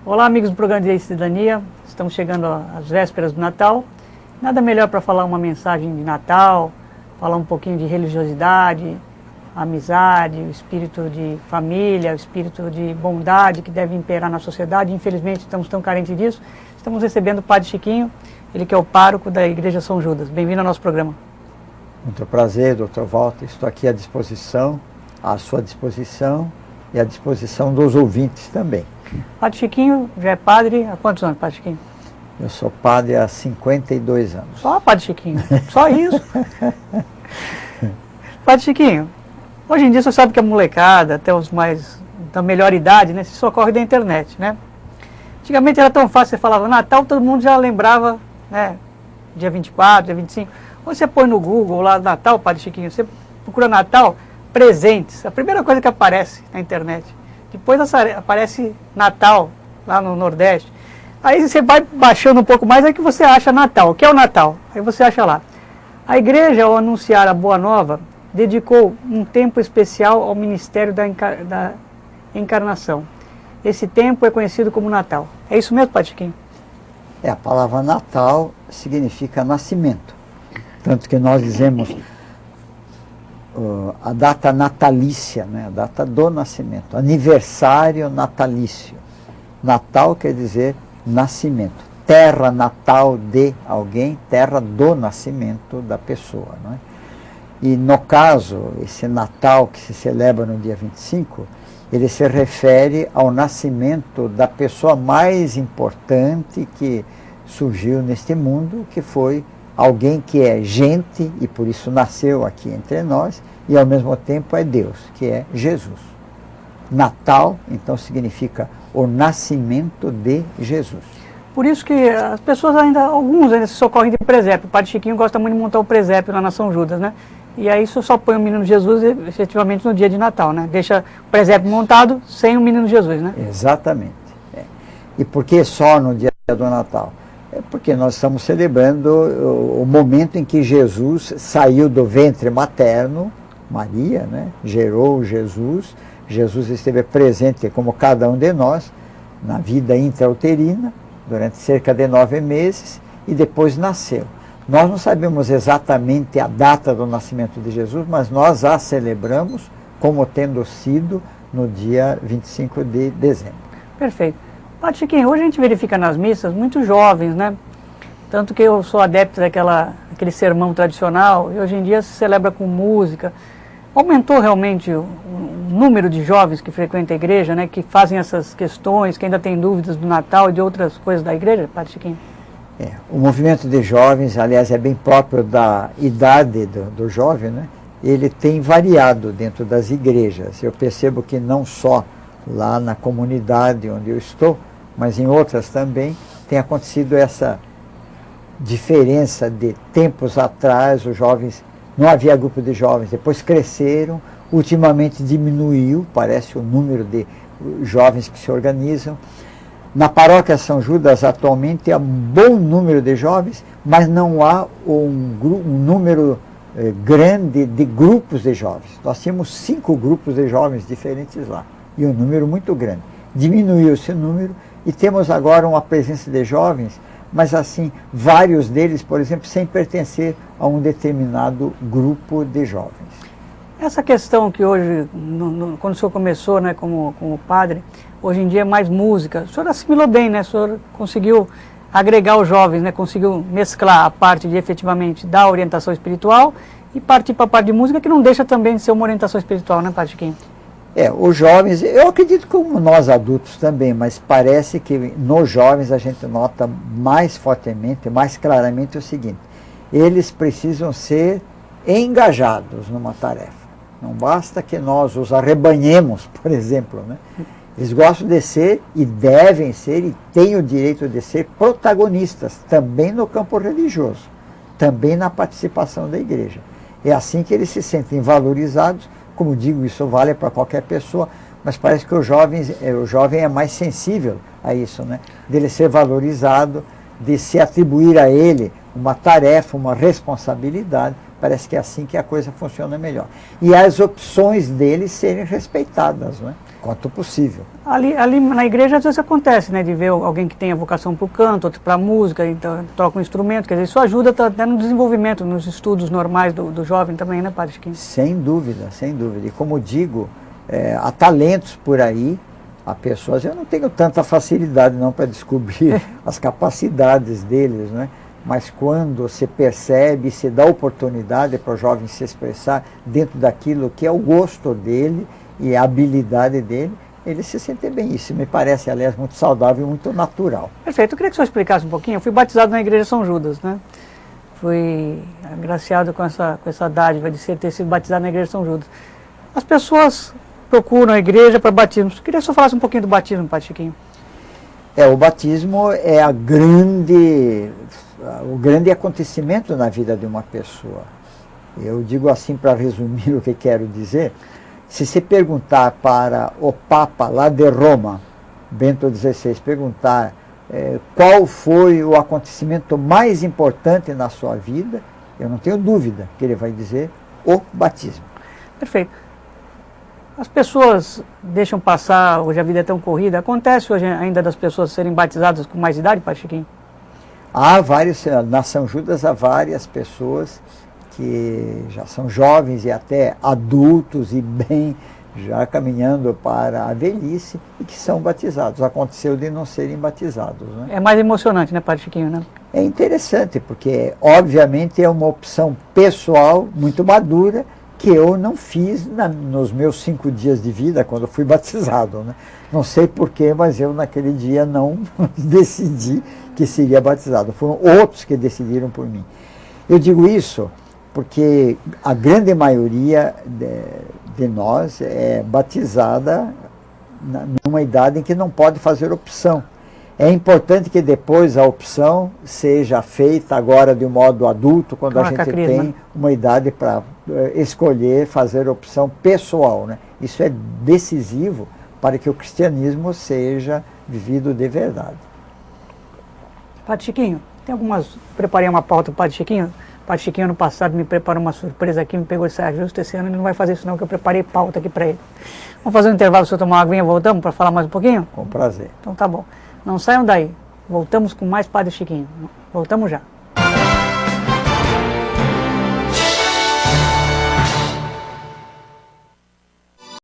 Olá, amigos do programa de Cidadania. Estamos chegando às vésperas do Natal. Nada melhor para falar uma mensagem de Natal, falar um pouquinho de religiosidade, amizade, o espírito de família, o espírito de bondade que deve imperar na sociedade. Infelizmente, estamos tão carentes disso. Estamos recebendo o Padre Chiquinho, ele que é o pároco da Igreja São Judas. Bem-vindo ao nosso programa. Muito prazer, Dr. Walter. Estou aqui à disposição, à sua disposição e à disposição dos ouvintes também. Padre Chiquinho já é padre há quantos anos, Padre Chiquinho? Eu sou padre há 52 anos. Só, Padre Chiquinho? Só isso? Padre Chiquinho, hoje em dia você sabe que a molecada, até os mais da melhor idade, né, se socorre da internet, né? Antigamente era tão fácil, você falava Natal, todo mundo já lembrava, né, dia 24, dia 25. Ou você põe no Google lá Natal, Padre Chiquinho, você procura Natal, presentes, a primeira coisa que aparece na internet. Depois aparece Natal, lá no Nordeste. Aí você vai baixando um pouco mais, aí que você acha Natal. O que é o Natal? Aí você acha lá. A igreja, ao anunciar a Boa Nova, dedicou um tempo especial ao ministério da encarnação. Esse tempo é conhecido como Natal. É isso mesmo, Padre Chiquinho? A palavra Natal significa nascimento. Tanto que nós dizemos a data natalícia, né? A data do nascimento, aniversário natalício. Natal quer dizer nascimento, terra natal de alguém, terra do nascimento da pessoa, não é? E no caso, esse Natal que se celebra no dia 25, ele se refere ao nascimento da pessoa mais importante que surgiu neste mundo, que foi alguém que é gente e por isso nasceu aqui entre nós, e ao mesmo tempo é Deus, que é Jesus. Natal, então, significa o nascimento de Jesus. Por isso que as pessoas alguns ainda se socorrem de presépio. O Padre Chiquinho gosta muito de montar o presépio lá na São Judas, né? E aí só põe o menino Jesus efetivamente no dia de Natal, né? Deixa o presépio montado sem o menino Jesus, né? Exatamente. E por que só no dia do Natal? É porque nós estamos celebrando o momento em que Jesus saiu do ventre materno, Maria, né? Gerou Jesus. Jesus esteve presente como cada um de nós na vida intrauterina durante cerca de 9 meses e depois nasceu. Nós não sabemos exatamente a data do nascimento de Jesus, mas nós a celebramos como tendo sido no dia 25 de dezembro. Perfeito. Padre Chiquinho, hoje a gente verifica nas missas muitos jovens, né? Tanto que eu sou adepto daquele sermão tradicional, e hoje em dia se celebra com música. Aumentou realmente o número de jovens que frequentam a igreja, né? Que fazem essas questões, que ainda têm dúvidas do Natal e de outras coisas da igreja, Padre Chiquinho? O movimento de jovens, aliás, é bem próprio da idade do jovem, né? Ele tem variado dentro das igrejas. Eu percebo que não só lá na comunidade onde eu estou, mas em outras também, tem acontecido essa diferença de tempos atrás, os jovens, não havia grupo de jovens, depois cresceram, ultimamente diminuiu, parece o número de jovens que se organizam. Na paróquia São Judas, atualmente, há um bom número de jovens, mas não há um número grande de grupos de jovens. Nós tínhamos 5 grupos de jovens diferentes lá, e um número muito grande. Diminuiu esse número, e temos agora uma presença de jovens, mas assim, vários deles, por exemplo, sem pertencer a um determinado grupo de jovens. Essa questão que hoje, quando o senhor começou, né, como padre, hoje em dia é mais música. O senhor assimilou bem, né? O senhor conseguiu agregar os jovens, né? Conseguiu mesclar a parte de efetivamente da orientação espiritual e partir para a parte de música, que não deixa também de ser uma orientação espiritual, né, Padre Chiquinho? Os jovens, eu acredito como nós adultos também, mas parece que nos jovens a gente nota mais fortemente, mais claramente o seguinte: eles precisam ser engajados numa tarefa. Não basta que nós os arrebanhemos, por exemplo, né? Eles gostam de ser e devem ser e têm o direito de ser protagonistas também no campo religioso, também na participação da igreja. É assim que eles se sentem valorizados. Como digo, isso vale para qualquer pessoa, mas parece que o jovem é mais sensível a isso, né? Dele ser valorizado, de se atribuir a ele uma tarefa, uma responsabilidade. Parece que é assim que a coisa funciona melhor. E as opções dele serem respeitadas, né? quanto possível. Ali na igreja às vezes acontece, né, de ver alguém que tem a vocação para o canto, outro para a música, então toca um instrumento, quer dizer, isso ajuda até no desenvolvimento, nos estudos normais do jovem também, né, Padre Chiquinho? Sem dúvida, sem dúvida. E como digo, há talentos por aí, há pessoas, eu não tenho tanta facilidade não para descobrir as capacidades deles, né? Mas quando se percebe, se dá oportunidade para o jovem se expressar dentro daquilo que é o gosto dele e a habilidade dele, ele se sente bem. Isso me parece, aliás, muito saudável e muito natural. Perfeito. Eu queria que o senhor explicasse um pouquinho. Eu fui batizado na igreja São Judas, né? Fui agraciado com essa dádiva de ter sido batizado na igreja São Judas. As pessoas procuram a igreja para batismo. Eu queria que o senhor falasse um pouquinho do batismo, Padre Chiquinho. O batismo é o grande acontecimento na vida de uma pessoa. Eu digo assim para resumir o que quero dizer. Se se perguntar para o Papa lá de Roma, Bento XVI, perguntar qual foi o acontecimento mais importante na sua vida, eu não tenho dúvida que ele vai dizer o batismo. Perfeito. As pessoas deixam passar, hoje a vida é tão corrida, acontece hoje ainda das pessoas serem batizadas com mais idade, Padre Chiquinho? Na São Judas há várias pessoas que já são jovens e até adultos e bem já caminhando para a velhice e que são batizados. Aconteceu de não serem batizados, né? É mais emocionante, né, Padre Chiquinho, né? É interessante, porque obviamente é uma opção pessoal muito madura que eu não fiz nos meus 5 dias de vida quando fui batizado, né? Não sei porquê, mas eu naquele dia não decidi que seria batizado. Foram outros que decidiram por mim. Eu digo isso porque a grande maioria de nós é batizada numa idade em que não pode fazer opção. É importante que depois a opção seja feita agora de um modo adulto, quando a gente tem uma idade para escolher, fazer opção pessoal, né? Isso é decisivo para que o cristianismo seja vivido de verdade. Padre Chiquinho, preparei uma pauta para o Padre Chiquinho. O Padre Chiquinho ano passado me preparou uma surpresa aqui, me pegou essa justa esse ano, ele não vai fazer isso não, que eu preparei pauta aqui para ele. Vamos fazer um intervalo, se eu tomar uma aguinha, voltamos para falar mais um pouquinho? Com prazer. Então tá bom. Não saiam daí. Voltamos com mais Padre Chiquinho. Voltamos já.